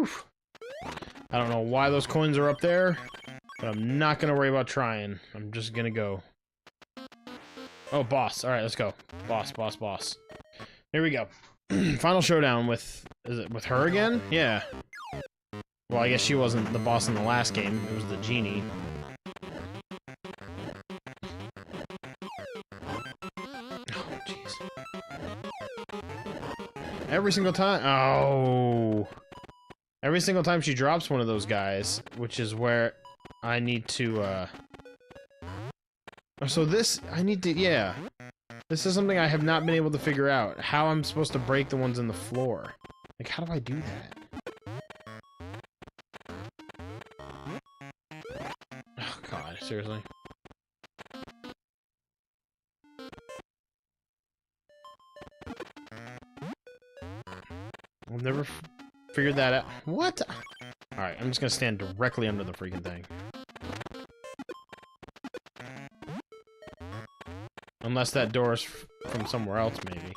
Whew. I don't know why those coins are up there, but I'm not gonna worry about trying. I'm just gonna go. Oh, boss. Alright, let's go. Boss, boss, boss. Here we go. Final showdown with... Is it with her again? Yeah. Well, I guess she wasn't the boss in the last game. It was the genie. Oh, jeez. Every single time... Oh... Every single time she drops one of those guys, which is where I need to, So this... I need to... Yeah. This is something I have not been able to figure out. How I'm supposed to break the ones in the floor. Like, how do I do that? Oh, God. Seriously? I've never figured that out. What? Alright, I'm just gonna stand directly under the freaking thing. Unless that door is from somewhere else, maybe.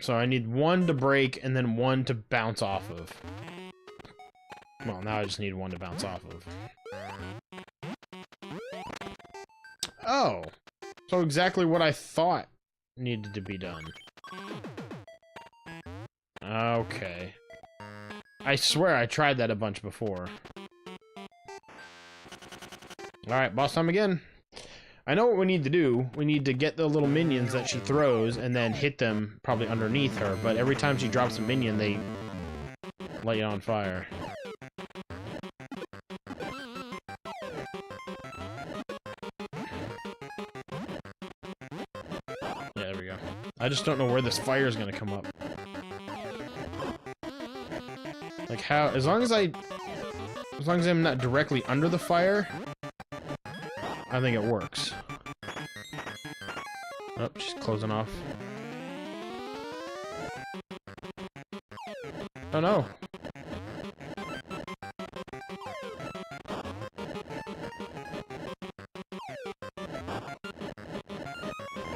So I need one to break, and then one to bounce off of. Well, now I just need one to bounce off of. Oh! So exactly what I thought needed to be done. Okay. I swear I tried that a bunch before. Alright, boss time again. I know what we need to do. We need to get the little minions that she throws and then hit them probably underneath her, but every time she drops a minion, they light you on fire. Yeah, there we go. I just don't know where this fire is gonna come up. Like how, as long as I'm not directly under the fire, I think it works. Oh, she's closing off. Oh no.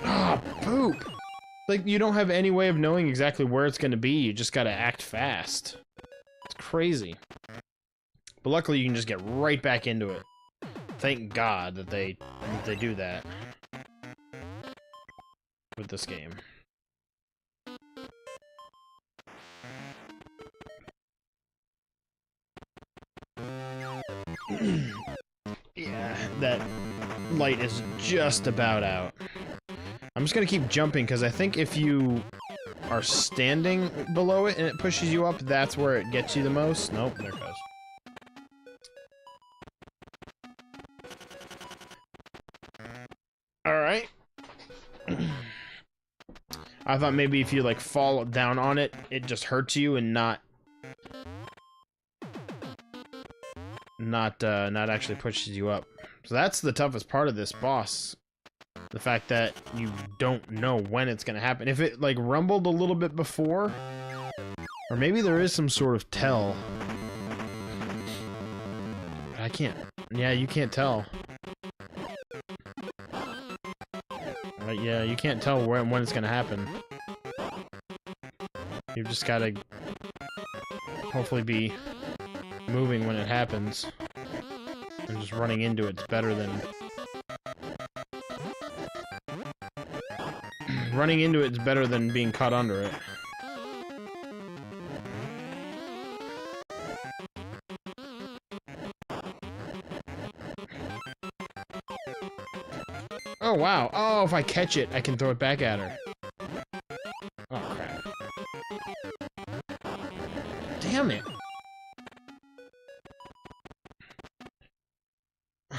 Ah, poop! Like, you don't have any way of knowing exactly where it's gonna be, you just gotta act fast. It's crazy. But luckily you can just get right back into it. Thank God that they do that with this game. Yeah, that light is just about out. I'm just gonna keep jumping because I think if you are standing below it and it pushes you up, that's where it gets you the most. Nope, there it goes. Alright. I thought maybe if you like fall down on it, it just hurts you and not actually pushes you up. So that's the toughest part of this boss. The fact that you don't know when it's gonna happen. If it like rumbled a little bit before, or maybe there is some sort of tell. I can't. Yeah, you can't tell. Yeah, you can't tell when it's gonna happen. You've just gotta hopefully be moving when it happens. And just running into it's better than... running into it's better than being caught under it. Oh, wow. Oh, if I catch it, I can throw it back at her. Oh, crap. Damn it.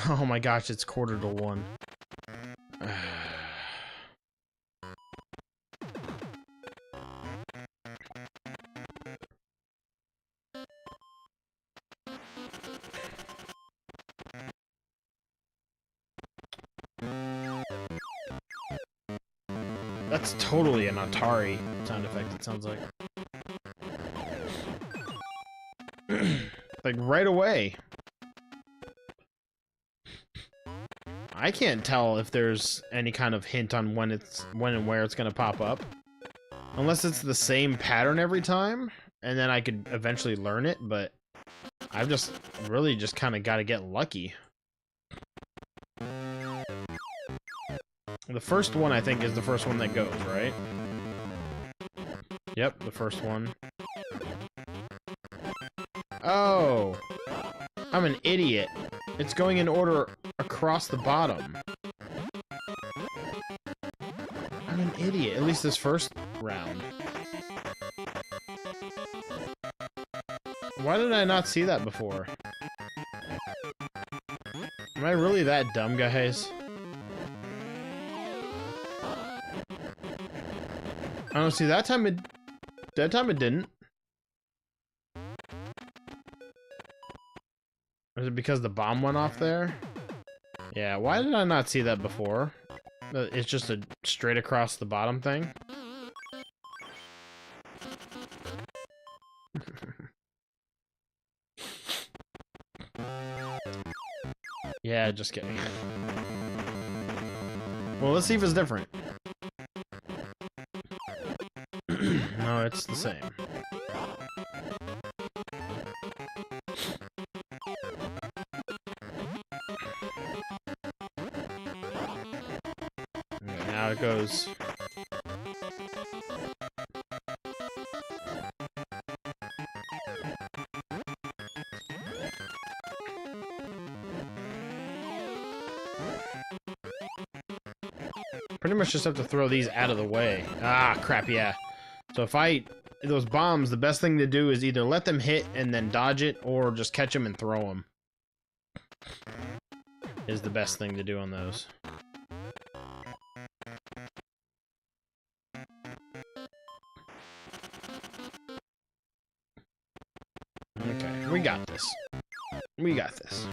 Oh my gosh, it's 1:45. That's totally an Atari sound effect, it sounds like. Like, right away. I can't tell if there's any kind of hint on when and where it's gonna pop up. Unless it's the same pattern every time, and then I could eventually learn it, but I've just really just kind of got to get lucky. The first one, I think, is the first one that goes, right? Yep, the first one. Oh! I'm an idiot. It's going in order across the bottom. I'm an idiot. At least this first round. Why did I not see that before? Am I really that dumb, guys? I don't see that time it didn't. Was it because the bomb went off there? Yeah, why did I not see that before? It's just a straight across the bottom thing. Yeah, just kidding. Well, let's see if it's different. No, it's the same. Okay, now it goes. Pretty much just have to throw these out of the way. Ah, crap, yeah. So if those bombs, the best thing to do is either let them hit and then dodge it, or just catch them and throw them. Is the best thing to do on those. Okay, we got this. We got this.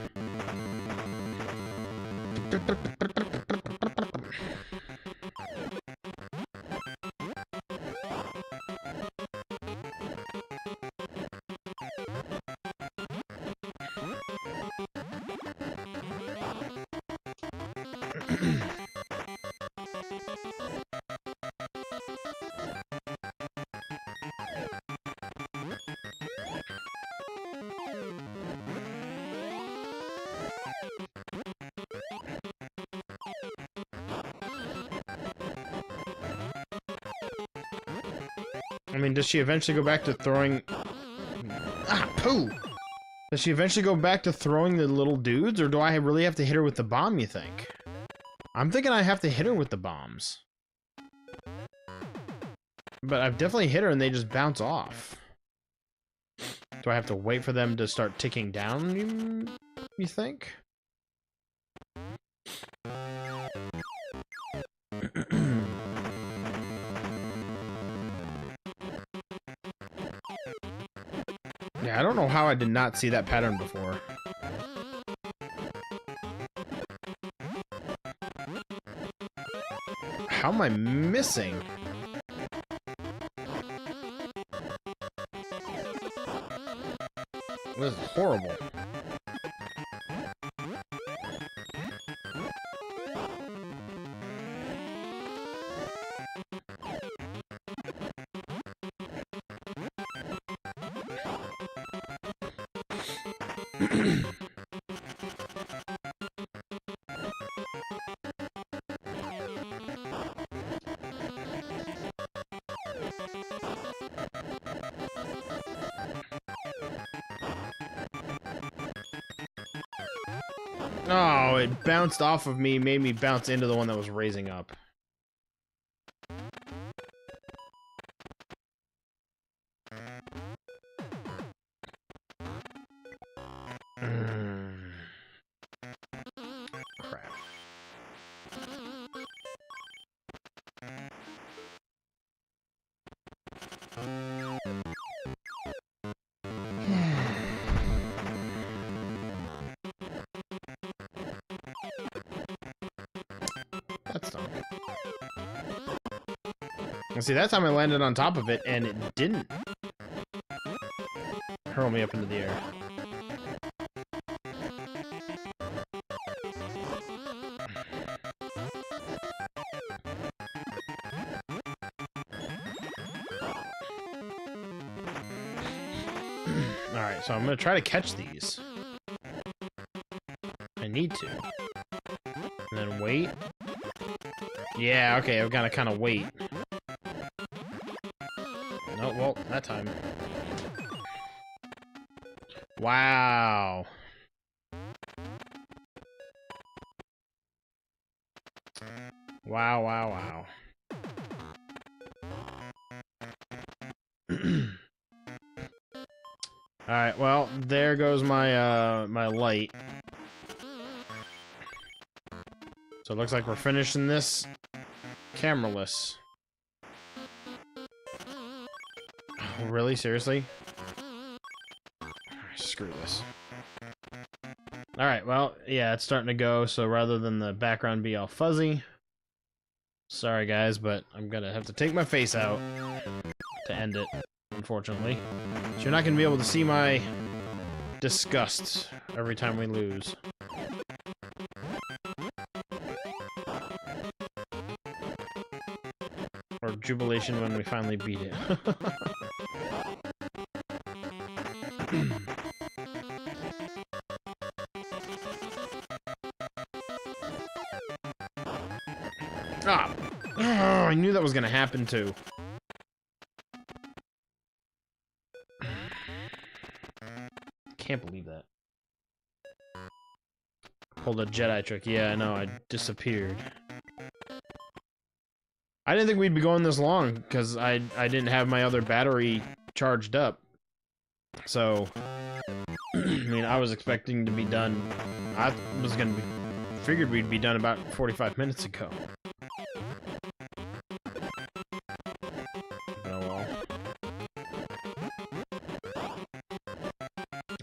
I mean, does she eventually go back to throwing... Ah, poo! Does she eventually go back to throwing the little dudes, or do I really have to hit her with the bomb, you think? I'm thinking I have to hit her with the bombs. But I've definitely hit her and they just bounce off. Do I have to wait for them to start ticking down, you think? Yeah, I don't know how I did not see that pattern before. How am I missing? This is horrible. Oh, it bounced off of me, made me bounce into the one that was raising up. Crap. That's dumb. And see, that time I landed on top of it, and it didn't hurl me up into the air. Alright, so I'm gonna try to catch these. I need to. And then wait. Yeah, okay, I've gotta kinda wait. No, well, that time. Wow. Wow, wow, wow. Alright, well, there goes my, my light. So it looks like we're finishing this cameraless. Oh, really? Seriously? Screw this. Alright, well, yeah, it's starting to go, so rather than the background be all fuzzy... Sorry, guys, but I'm gonna have to take my face out to end it, unfortunately. So you're not gonna be able to see my disgust every time we lose. Or jubilation when we finally beat it. Ah! Oh, I knew that was gonna happen too. Can't believe that. Pulled a Jedi trick. Yeah, I know. I disappeared. I didn't think we'd be going this long because I didn't have my other battery charged up. So, I mean, I was expecting to be done. I was gonna be figured we'd be done about 45 minutes ago. Oh well.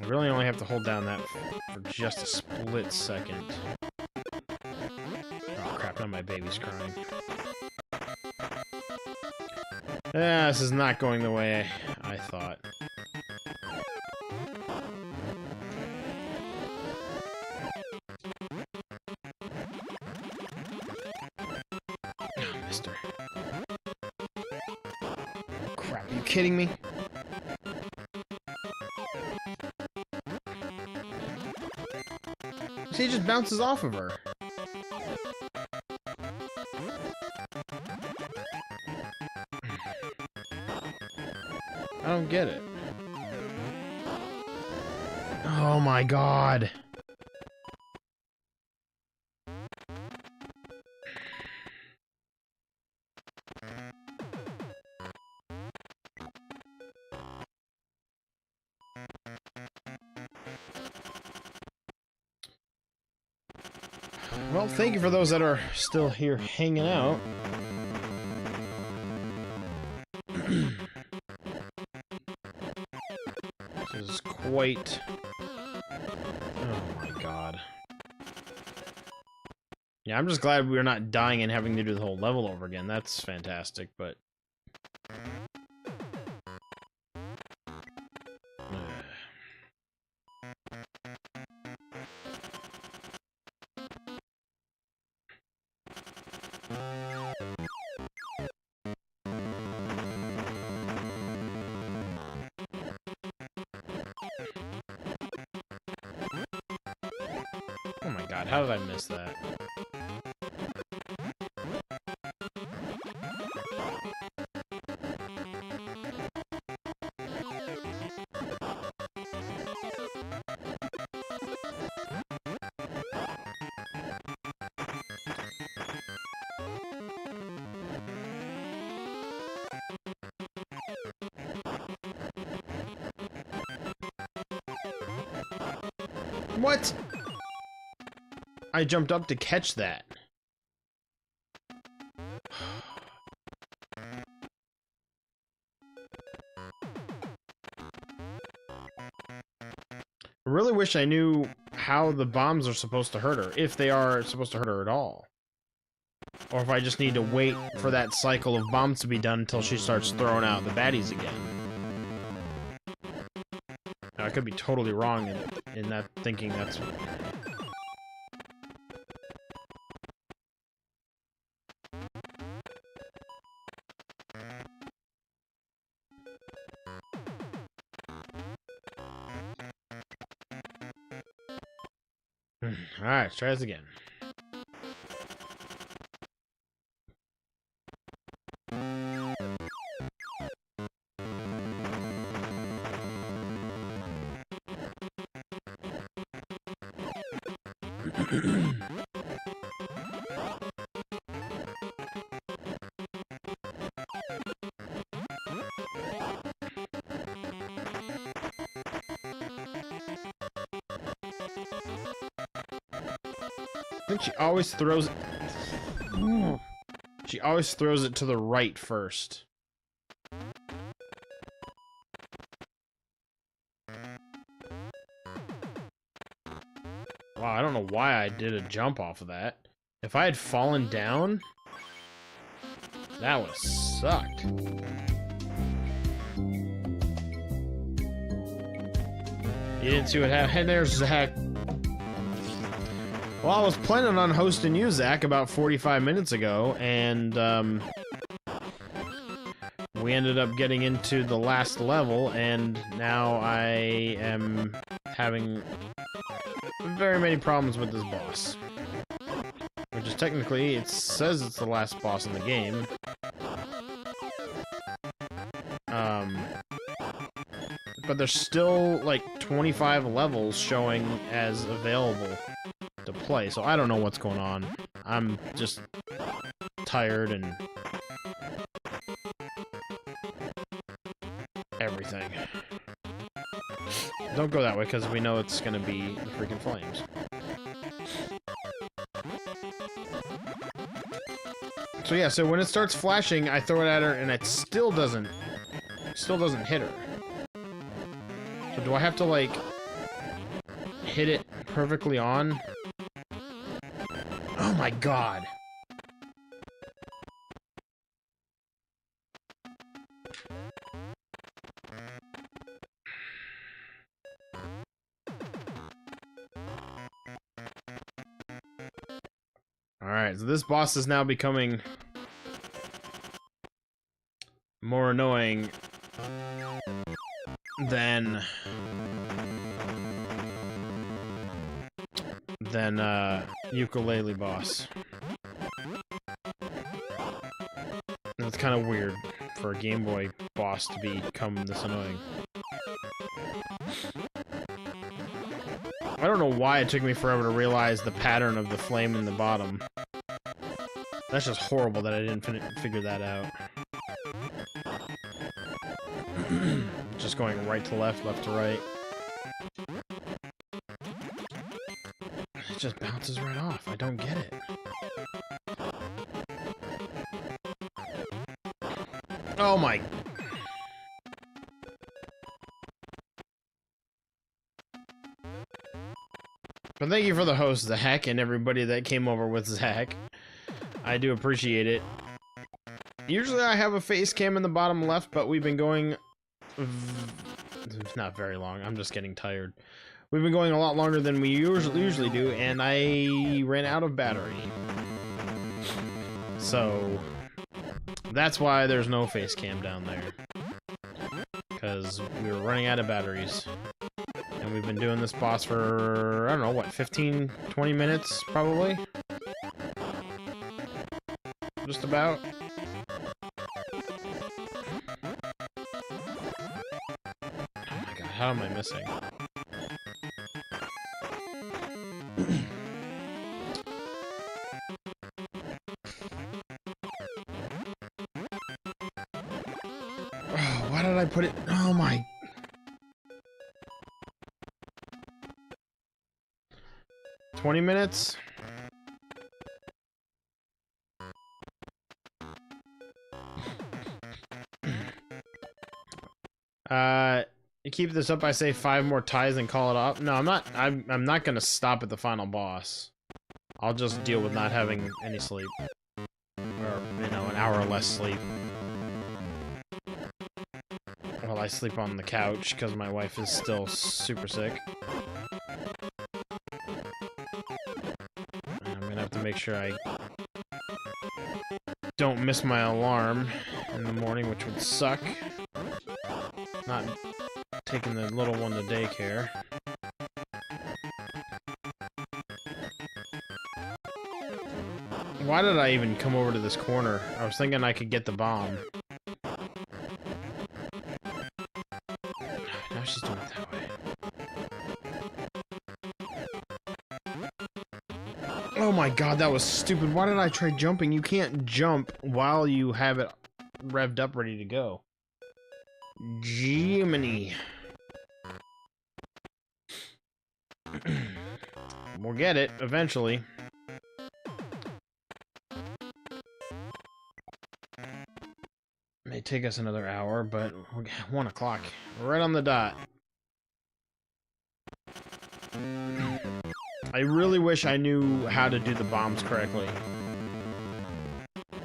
I really only have to hold down that for just a split second. Oh crap, now my baby's crying. Yeah, this is not going the way I thought. Oh, mister. Crap, are you kidding me? See, he just bounces off of her. I don't get it. Oh my god. Well, thank you for those that are still here hanging out. This is quite... Oh my god. Yeah, I'm just glad we're not dying and having to do the whole level over again. That's fantastic, but... Oh my god, how did I miss that? What? I jumped up to catch that. I really wish I knew how the bombs are supposed to hurt her, if they are supposed to hurt her at all. Or if I just need to wait for that cycle of bombs to be done until she starts throwing out the baddies again. Now, I could be totally wrong in that thinking that's... Alright, let's try this again. I think she always throws it. She always throws it to the right first. Wow, I don't know why I did a jump off of that. If I had fallen down, that would have sucked. You didn't see what happened. Hey, there's Zach. Well, I was planning on hosting you, Zach, about 45 minutes ago, and we ended up getting into the last level, and now I am having very many problems with this boss. Which is technically, it says it's the last boss in the game. But there's still, like, 25 levels showing as available to play, so I don't know what's going on. I'm just tired and everything. Don't go that way, because we know it's gonna be the freaking flames. So yeah, so when it starts flashing, I throw it at her, and it still doesn't hit her. So do I have to, like, hit it perfectly on? Oh my god! Alright, so this boss is now becoming more annoying than ukulele boss. It's kind of weird for a Game Boy boss to become this annoying. I don't know why it took me forever to realize the pattern of the flame in the bottom. That's just horrible that I didn't figure that out. Just going right to left, left to right. It just bounces right off. I don't get it. Oh my... But thank you for the host, Zach, and everybody that came over with Zach. I do appreciate it. Usually I have a face cam in the bottom left, but we've been going... not very long. I'm just getting tired. We've been going a lot longer than we usually do, and I ran out of battery. So... that's why there's no face cam down there. Because we were running out of batteries. And we've been doing this boss for, I don't know, what, 15, 20 minutes, probably? Just about. Oh my god, how am I missing? Oh, why did I put it? Oh my... 20 minutes? You keep this up, I say 5 more ties and call it off. No, I'm not. I'm not gonna stop at the final boss. I'll just deal with not having any sleep, or you know, an hour or less sleep. Well, I sleep on the couch because my wife is still super sick. And I'm gonna have to make sure I don't miss my alarm in the morning, which would suck. Not taking the little one to daycare. Why did I even come over to this corner? I was thinking I could get the bomb. Now she's doing it that way. Oh my god, that was stupid. Why did I try jumping? You can't jump while you have it revved up ready to go. Jiminy. We'll get it eventually. May take us another hour, but we're 1 o'clock. Right on the dot. I really wish I knew how to do the bombs correctly.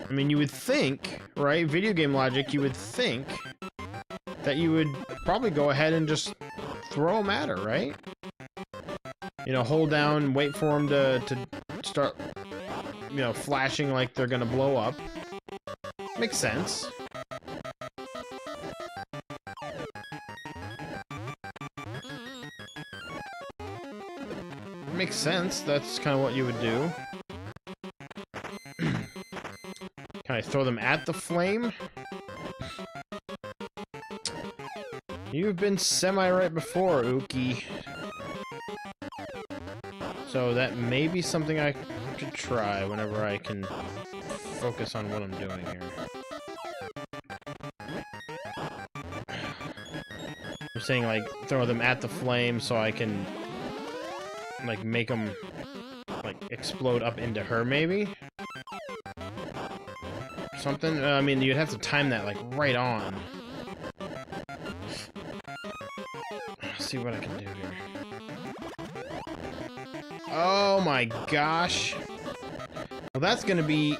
I mean, you would think, right? Video game logic, you would think that you would probably go ahead and just throw them at her, right? You know, hold down, wait for them to start, you know, flashing like they're gonna blow up. Makes sense. Makes sense. That's kind of what you would do. Can I throw them at the flame? You've been semi-right before, Uki. So that may be something I could try whenever I can focus on what I'm doing here. I'm saying, like, throw them at the flame so I can, like, make them, like, explode up into her, maybe? Something? I mean, you'd have to time that, like, right on. Let's see what I can do here. Oh my gosh. Well, that's gonna be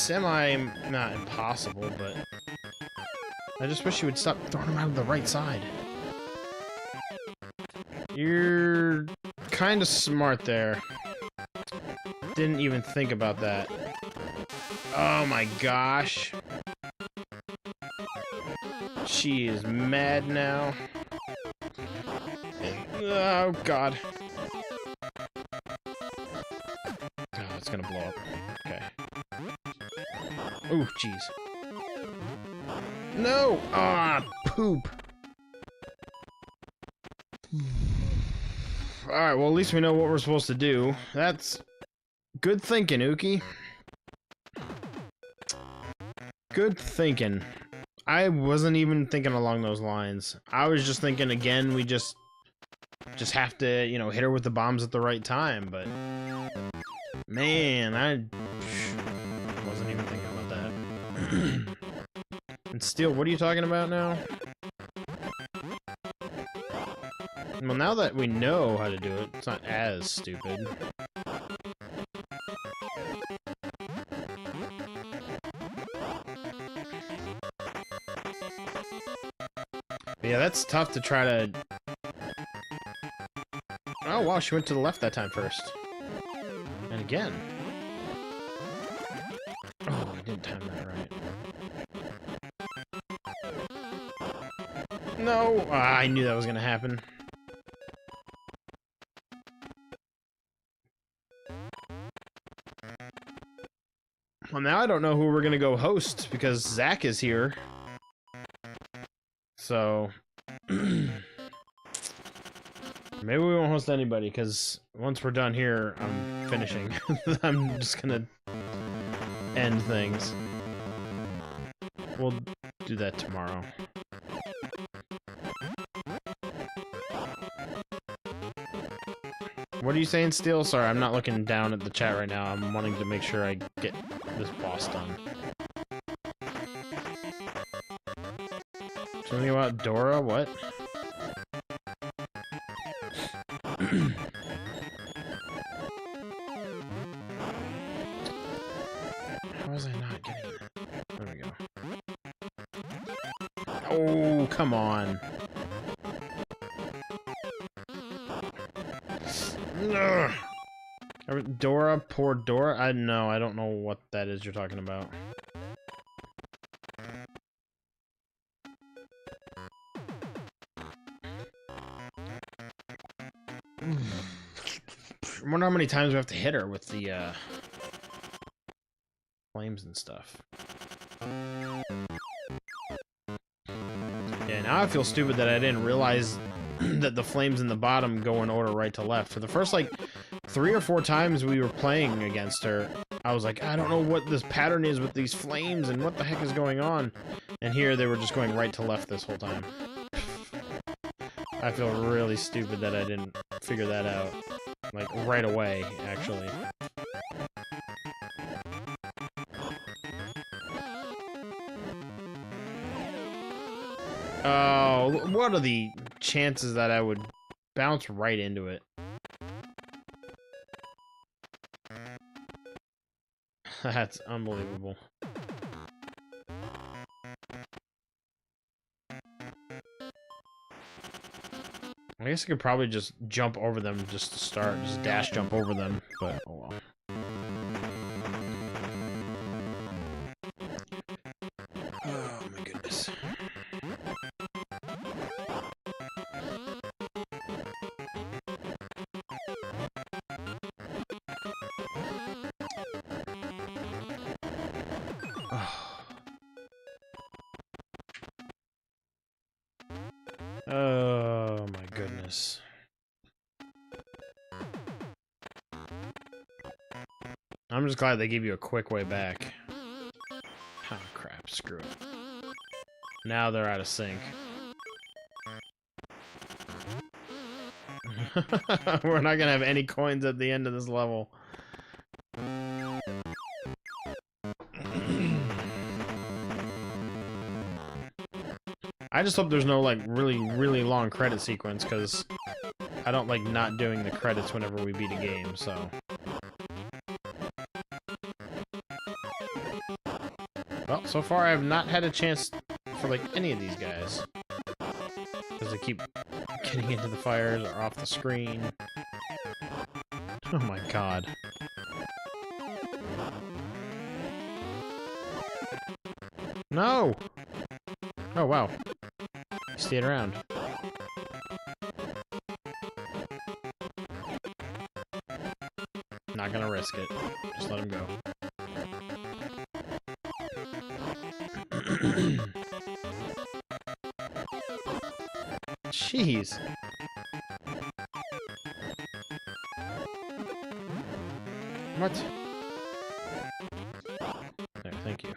not impossible, but I just wish you would stop throwing them out of the right side. You're kind of smart there. Didn't even think about that. Oh my gosh. She is mad now. Oh god. Oh, it's gonna blow up. Okay. Oh, jeez. No! Ah, poop. Alright, well, at least we know what we're supposed to do. That's good thinking, Uki. Good thinking. I wasn't even thinking along those lines. I was just thinking, again, we just have to, you know, hit her with the bombs at the right time, but... Man, I wasn't even thinking about that. And Steel, what are you talking about now? Well, now that we know how to do it, it's not as stupid. But yeah, that's tough to try to... Oh, wow, she went to the left that time first. And again. Oh, I didn't time that right. No! Ah, I knew that was gonna happen. Well, now I don't know who we're gonna go host, because Zach is here. So... Maybe we won't host anybody, because once we're done here, I'm finishing. I'm just gonna end things. We'll do that tomorrow. What are you saying, Steel? Sorry, I'm not looking down at the chat right now. I'm wanting to make sure I get this boss done. Something about Dora? What? How was I not getting it? There we go. Oh, come on. Ugh. Dora, poor Dora? I don't know what that is you're talking about. I wonder how many times we have to hit her with the flames and stuff. Yeah, now I feel stupid that I didn't realize that the flames in the bottom go in order right to left. For the first, like, 3 or 4 times we were playing against her, I was like, I don't know what this pattern is with these flames and what the heck is going on. And here they were just going right to left this whole time. I feel really stupid that I didn't figure that out. Like, right away, actually. Oh, what are the chances that I would bounce right into it? That's unbelievable. I guess I could probably just jump over them just to start, just dash jump over them, but oh well. Oh my goodness. Oh my goodness. I'm just glad they gave you a quick way back. Oh crap, screw it. Now they're out of sync. We're not gonna have any coins at the end of this level. I just hope there's no, like, really long credit sequence, because I don't like not doing the credits whenever we beat a game, so... Well, so far I have not had a chance for, like, any of these guys. Because they keep getting into the fires or off the screen. Oh my god. No! Oh, wow. He stayed around. Not gonna risk it. Just let him go. Jeez. What? There, thank you.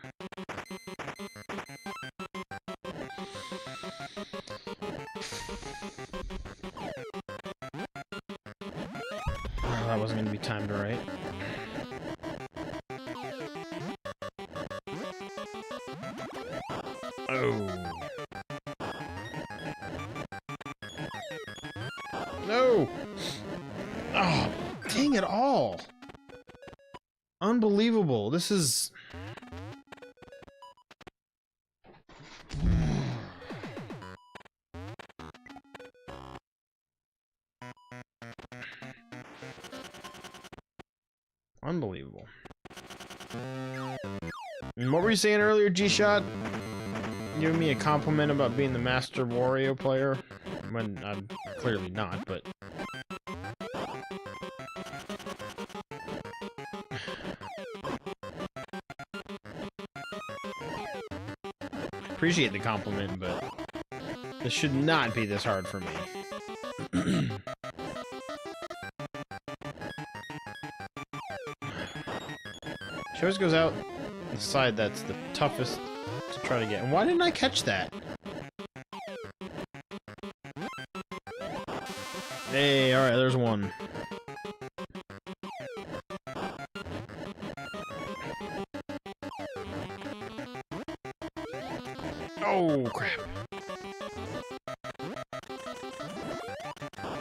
Oh, that wasn't gonna be timed right. Oh. No! Oh, dang it all! Unbelievable. This is... Unbelievable. And what were you saying earlier, G-Shot? Giving me a compliment about being the master Wario player? When I'm clearly not, but... Appreciate the compliment, but... This should not be this hard for me. She always goes out the side that's the toughest to try to get. And why didn't I catch that? Hey, alright, there's one. Oh, crap.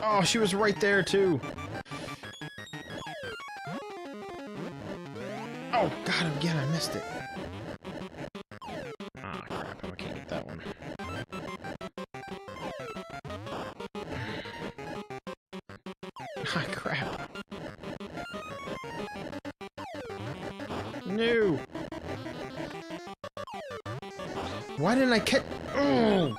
Oh, she was right there, too. Oh, God, again, I missed it. Ah, crap, I can't get that one. Ah, crap. No! Why didn't I catch... Oh!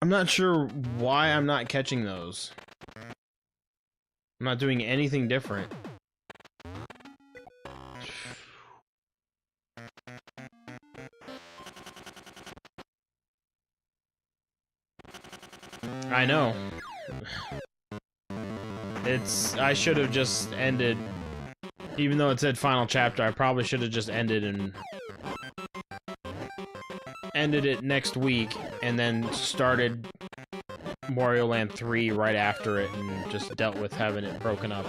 I'm not sure why I'm not catching those. I'm not doing anything different. I know. I should have just ended, even though it said final chapter, I probably should have just ended it next week, and then started Wario Land 3 right after it, and just dealt with having it broken up.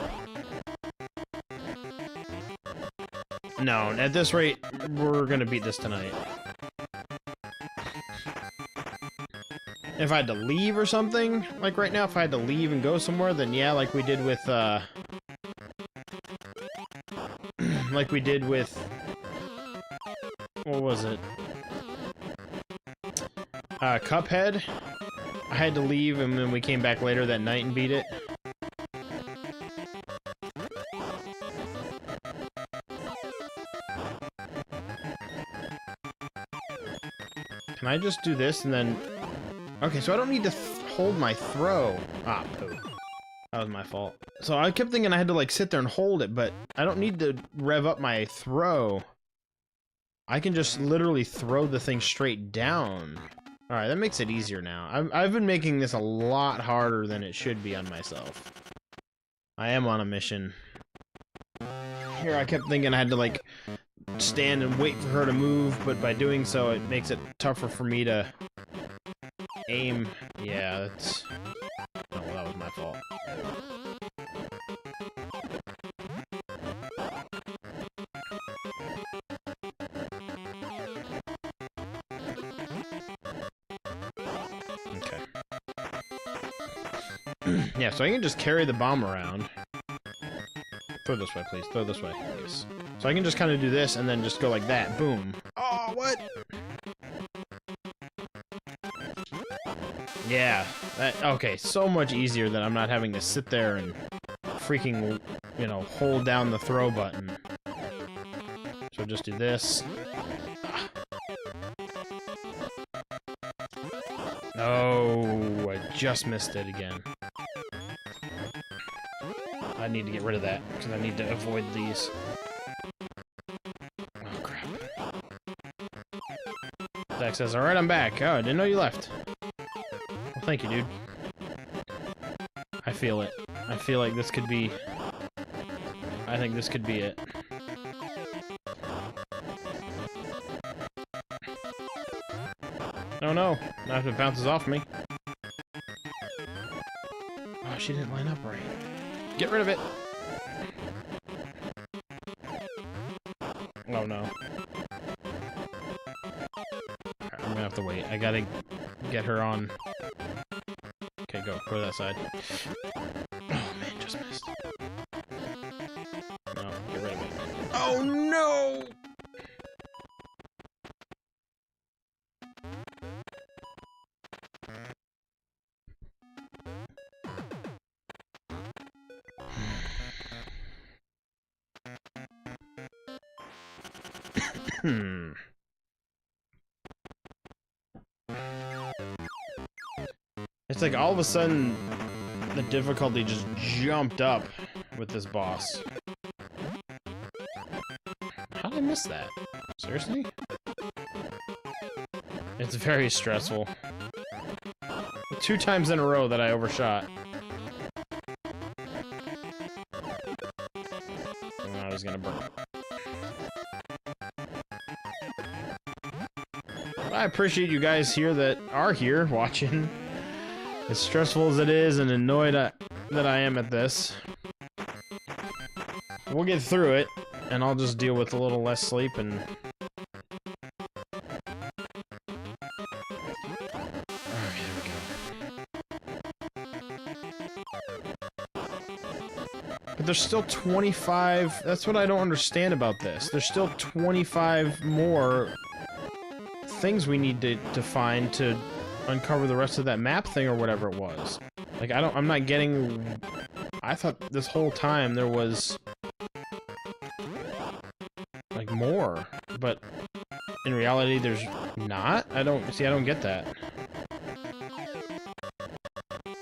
No, at this rate, we're gonna beat this tonight. If I had to leave or something, like right now, if I had to leave and go somewhere, then yeah, like we did with, what was it? Cuphead. I had to leave, and then we came back later that night and beat it. Can I just do this and then... Okay, so I don't need to hold my throw. Ah, poo. That was my fault. So I kept thinking I had to, like, sit there and hold it, but I don't need to rev up my throw. I can just literally throw the thing straight down. Alright, that makes it easier now. I've been making this a lot harder than it should be on myself. I am on a mission. Here, I kept thinking I had to, like, stand and wait for her to move, but by doing so, it makes it tougher for me to aim. Yeah, that's... Oh, well, that was my fault. Okay. Yeah, so I can just carry the bomb around. Throw this way, please. Throw this way, please. So I can just kind of do this and then just go like that. Boom. Oh, what? Yeah. Okay, so much easier that I'm not having to sit there and freaking, you know, hold down the throw button. So just do this. Oh, I just missed it again. I need to get rid of that, because I need to avoid these. Oh, crap. Zach says, alright, I'm back. Oh, I didn't know you left. Well, thank you, dude. I feel it. I feel like this could be... I think this could be it. Oh no, now it bounces off me. Oh, she didn't line up right. Get rid of it! Oh no. Alright, I'm gonna have to wait. I gotta get her on. Okay, go to that side. Oh man, just missed. No, get rid of it. Oh no! It's like all of a sudden the difficulty just jumped up with this boss. How did I miss that? Seriously? It's very stressful. 2 times in a row that I overshot. And I was gonna burn. I appreciate you guys here that are here watching. As stressful as it is and annoyed that I am at this. We'll get through it, and I'll just deal with a little less sleep and... Alright, there we go. But there's still 25... That's what I don't understand about this. There's still 25 more things we need to find to uncover the rest of that map thing or whatever it was. Like, I'm not getting... I thought this whole time there was... like, more. But in reality, there's not? I don't get that.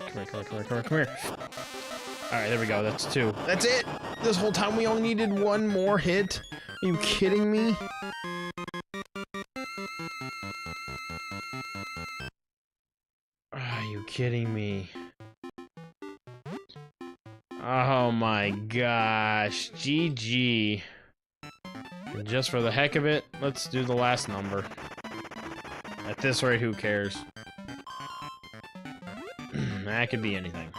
Come here. Alright, there we go. That's 2. That's it! This whole time we only needed 1 more hit? Are you kidding me? Are you kidding me? Oh my gosh. GG. And just for the heck of it, let's do the last number. At this rate, who cares? That could be anything.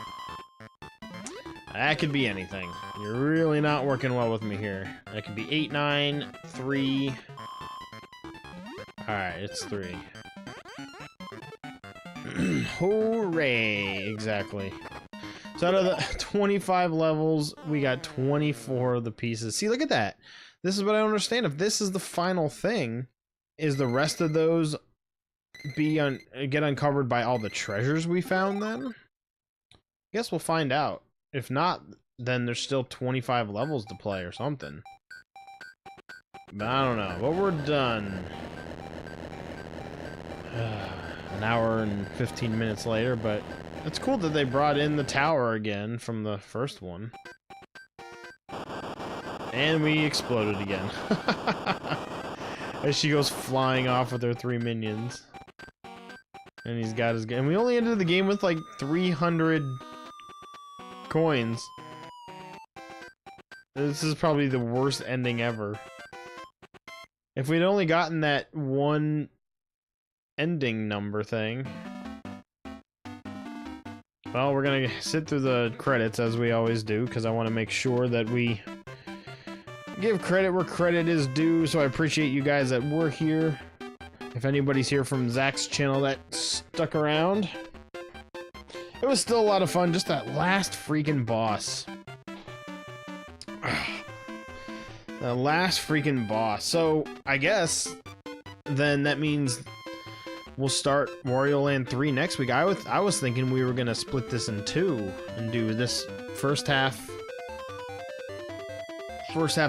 That could be anything. You're really not working well with me here. That could be 8, 9, 3. Alright, it's 3. Hooray! Exactly. So out of the 25 levels, we got 24 of the pieces. See, look at that. This is what I don't understand. If this is the final thing, is the rest of those get uncovered by all the treasures we found then? Guess we'll find out. If not, then there's still 25 levels to play or something. But I don't know. But we're done. An hour and 15 minutes later, but it's cool that they brought in the tower again from the first one. And we exploded again. As she goes flying off with her 3 minions. And he's got his game. And we only ended the game with like 300 coins. This is probably the worst ending ever. If we'd only gotten that one ending number thing. Well, we're gonna sit through the credits as we always do, because I want to make sure that we give credit where credit is due, so I appreciate you guys that were here. If anybody's here from Zach's channel that stuck around. It was still a lot of fun, just that last freaking boss. The last freaking boss. So, I guess, then that means we'll start Wario Land 3 next week. I was thinking we were gonna split this in 2 and do this first half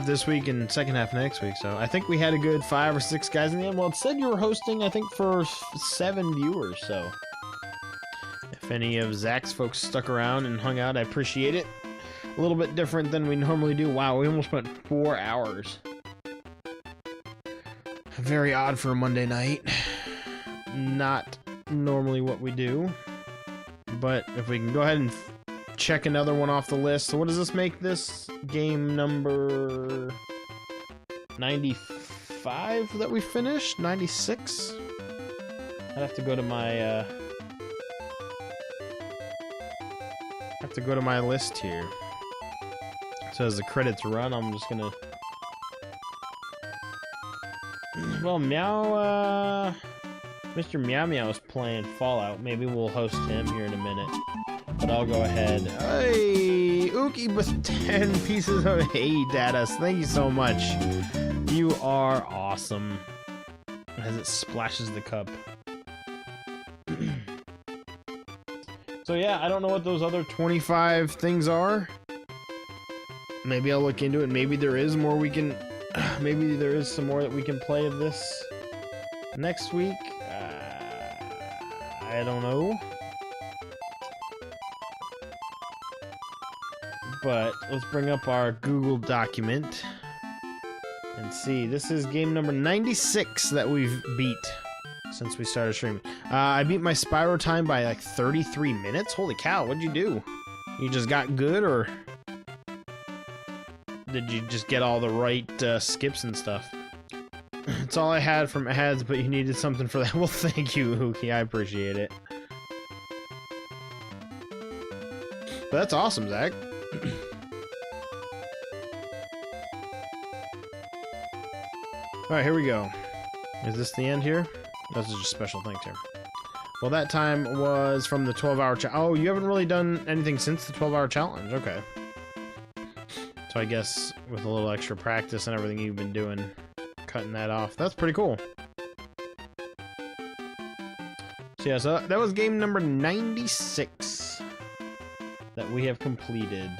this week and second half next week. So I think we had a good 5 or 6 guys in the end. Well, it said you were hosting, I think, for 7 viewers. So if any of Zach's folks stuck around and hung out, I appreciate it. A little bit different than we normally do. Wow, we almost spent 4 hours. Very odd for a Monday night. Not normally what we do. But if we can go ahead and check another one off the list. So what does this make this game number 95 that we finished? 96? I'd have to go to my list here. So as the credits run, I'm just gonna well, Mr. Meow Meow is playing Fallout. Maybe we'll host him here in a minute. But I'll go ahead. Hey, Ookie with 10 pieces of aid at us. Thank you so much. You are awesome. As it splashes the cup. So yeah, I don't know what those other 25 things are. Maybe I'll look into it. Maybe there is more we can... Maybe there is some more that we can play of this next week. I don't know. But let's bring up our Google document and see. This is game number 96 that we've beat since we started streaming. I beat my Spyro time by like 33 minutes. Holy cow, what'd you do? You just got good, or did you just get all the right skips and stuff? That's all I had from ads, but you needed something for that. Well, thank you, Ookie. I appreciate it. But that's awesome, Zach. Alright, here we go. Is this the end here? Those are just special things here. Well, that time was from the 12-hour challenge. Oh, you haven't really done anything since the 12-hour challenge. Okay. So I guess with a little extra practice and everything you've been doing, cutting that off. That's pretty cool. So yeah, so that was game number 96 that we have completed.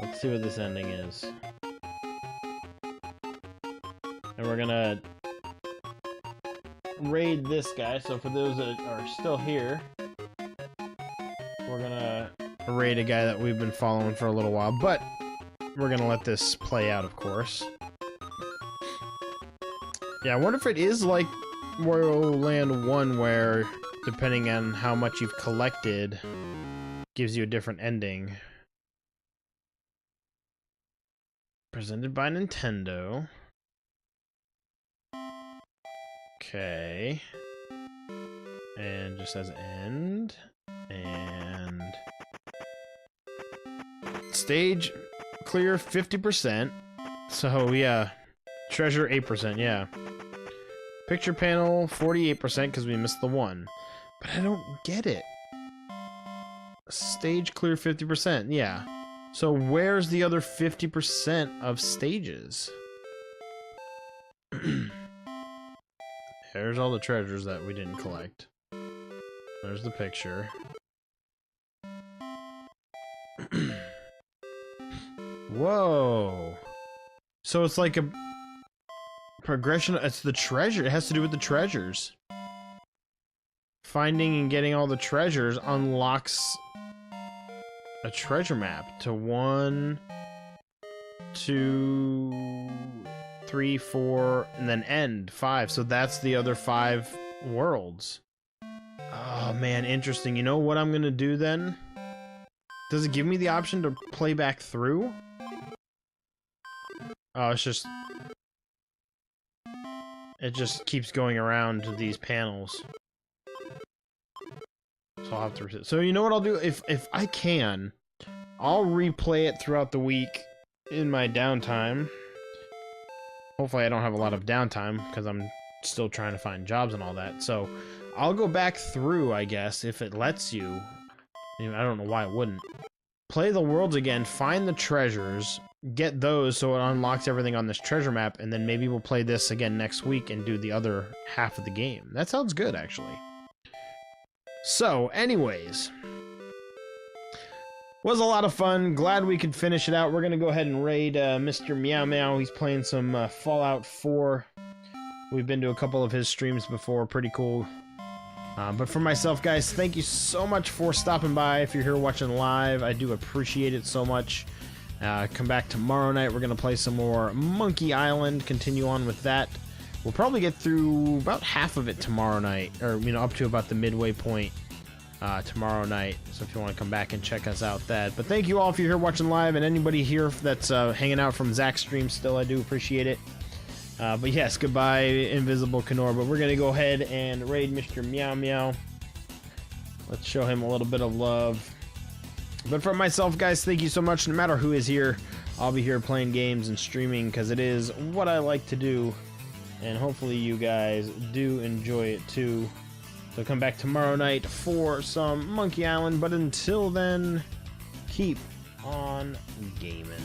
Let's see what this ending is. And we're gonna raid this guy, so for those that are still here, raid a guy that we've been following for a little while, but we're gonna let this play out, of course. Yeah, I wonder if it is like Wario Land 1, where depending on how much you've collected, gives you a different ending. Presented by Nintendo. Okay. And just says end. And stage clear 50%. So yeah. Treasure 8%, yeah. Picture panel 48% because we missed the one. But I don't get it. Stage clear 50%, yeah. So where's the other 50% of stages? There's all the treasures that we didn't collect. There's the picture. Whoa. So it's like a progression. It's the treasure. It has to do with the treasures. Finding and getting all the treasures unlocks a treasure map to 1, 2, 3, 4, and then end 5. So that's the other 5 worlds. Oh man, interesting. You know what I'm gonna do then? Does it give me the option to play back through? Oh, it just keeps going around to these panels. So I'll have to reset. So you know what I'll do? If I can, I'll replay it throughout the week in my downtime. Hopefully I don't have a lot of downtime because I'm still trying to find jobs and all that. So I'll go back through, I guess, if it lets you. I don't know why it wouldn't. Play the worlds again, find the treasures, get those so it unlocks everything on this treasure map, and then maybe we'll play this again next week and do the other half of the game. That sounds good, actually. So, anyways, was a lot of fun. Glad we could finish it out. We're gonna go ahead and raid Mr. Meow Meow. He's playing some Fallout 4. We've been to a couple of his streams before. Pretty cool. But for myself, guys, thank you so much for stopping by. If you're here watching live, I do appreciate it so much. Come back tomorrow night. We're gonna play some more Monkey Island. Continue on with that. We'll probably get through about half of it tomorrow night, or up to about the midway point tomorrow night. So if you want to come back and check us out, that. But thank you all if you're here watching live, and anybody here that's hanging out from Zach's stream still, I do appreciate it. But yes, goodbye, Invisible Kenor. But we're gonna go ahead and raid Mr. Meow Meow. Let's show him a little bit of love. But for myself, guys, thank you so much. No matter who is here, I'll be here playing games and streaming because it is what I like to do. And hopefully you guys do enjoy it too. So come back tomorrow night for some Monkey Island. But until then, keep on gaming.